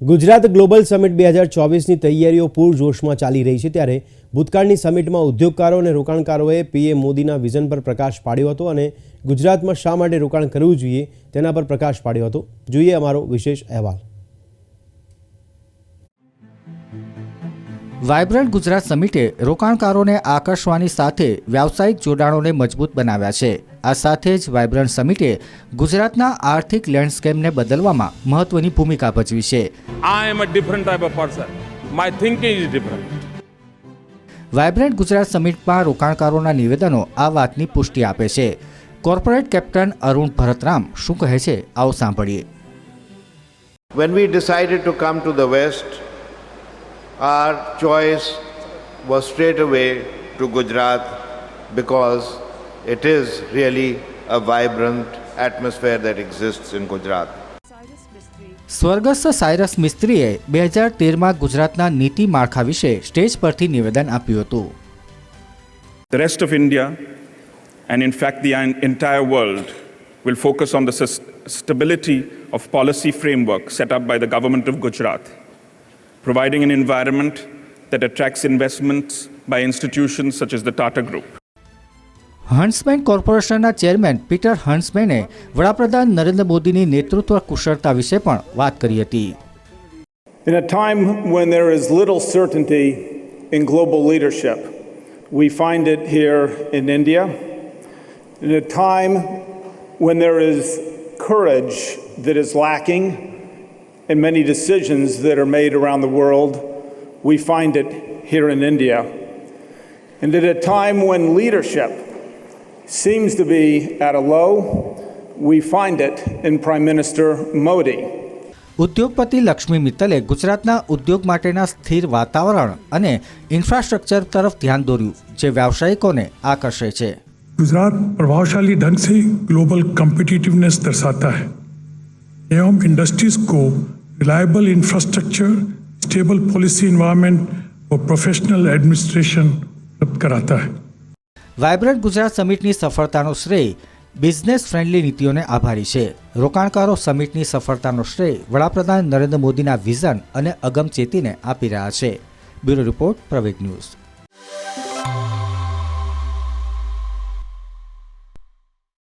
Gujarat global summit 2024ની તૈયારીઓ પૂરજોશમાં ચાલી રહી છે ત્યારે ભૂતકાળની સમિટમાં ઉદ્યોગકારો અને રોકાણકારોએ પીએમ મોદીના વિઝન પર પ્રકાશ પાડ્યો હતો અને ગુજરાતમાં શા માટે રોકાણ કરવું જોઈએ તેના પર પ્રકાશ પાડ્યો હતો। જોઈએ અમારો વિશેષ અહેવાલ। વાઇબ્રન્ટ ગુજરાત સમિટે રોકાણકારોને આકર્ષવાની સાથે વ્યાવસાયિક જોડાણોને મજબૂત બનાવ્યા છે। આ સાથે જ વાઇબ્રન્ટ સમિટે ગુજરાતના આર્થિક લેન્ડસ્કેપને બદલવામાં મહત્વની ભૂમિકા ભજવી છે। I am a different type of person. My thinking is different. Vibrant Gujarat સમિટમાં રોકાણકારોના નિવેદનો આ વાતની પુષ્ટિ આપે છે। કોર્પોરેટ કેપ્ટન અરુણ ભરતરામ શું કહે છે આવો સાંભળીએ। When we decided to come to the West, our choice was straight away to Gujarat because it is really a vibrant atmosphere that exists in Gujarat. સ્વર્ગસ્થ સાયરસ મિસ્ત્રીએ 2013માં ગુજરાતના નીતિ માળખા વિશે સ્ટેજ પરથી નિવેદન આપ્યું હતું। The rest of India, and in fact the entire world, will focus on the stability of policy framework set up by the government of Gujarat, providing an environment that attracts investments by institutions such as the Tata Group. હન્ટ્સમેન કોર્પોરેશનના chairman Peter હન્ટ્સમેને વડાપ્રધાન નરેન્દ્ર મોદીની નેતૃત્વ કુશળતા વિશે પણ વાત કરી હતી। In a time when there is little certainty in global leadership, we find it here in India. In a time when there is courage that is lacking in many decisions that are made around the world, we find it here in India. And at a time when leadership seems to be at a low, we find it in Prime Minister Modi. ઉદ્યોગપતિ લક્ષ્મી મિત્તલે ગુજરાતના ઉદ્યોગ માટેના સ્થિર વાતાવરણ અને infrastructure તરફ ध्यान દોર્યું જે વ્યાવસાયિકોને આકર્ષે છે। गुजरात प्रभावशाली ढंग से ग्लोबल कॉम्पिटिटिवनेस दर्शाता है एवं इंडस्ट्रीज को reliable infrastructure, stable policy environment और प्रोफेशनल एडमिनिस्ट्रेशन उपलब्ध कराता है। વાઇબ્રન્ટ ગુજરાત સમિટની સફળતાનો શ્રેય બિઝનેસ ફ્રેન્ડલી નીતિઓને આભારી છે। રોકાણકારો સમિટની સફળતાનો શ્રેય વડાપ્રધાન નરેન્દ્ર મોદીના વિઝન અને અગમચેતીને આપી રહ્યા છે। બ્યુરો રિપોર્ટ, પ્રવેગ ન્યૂઝ।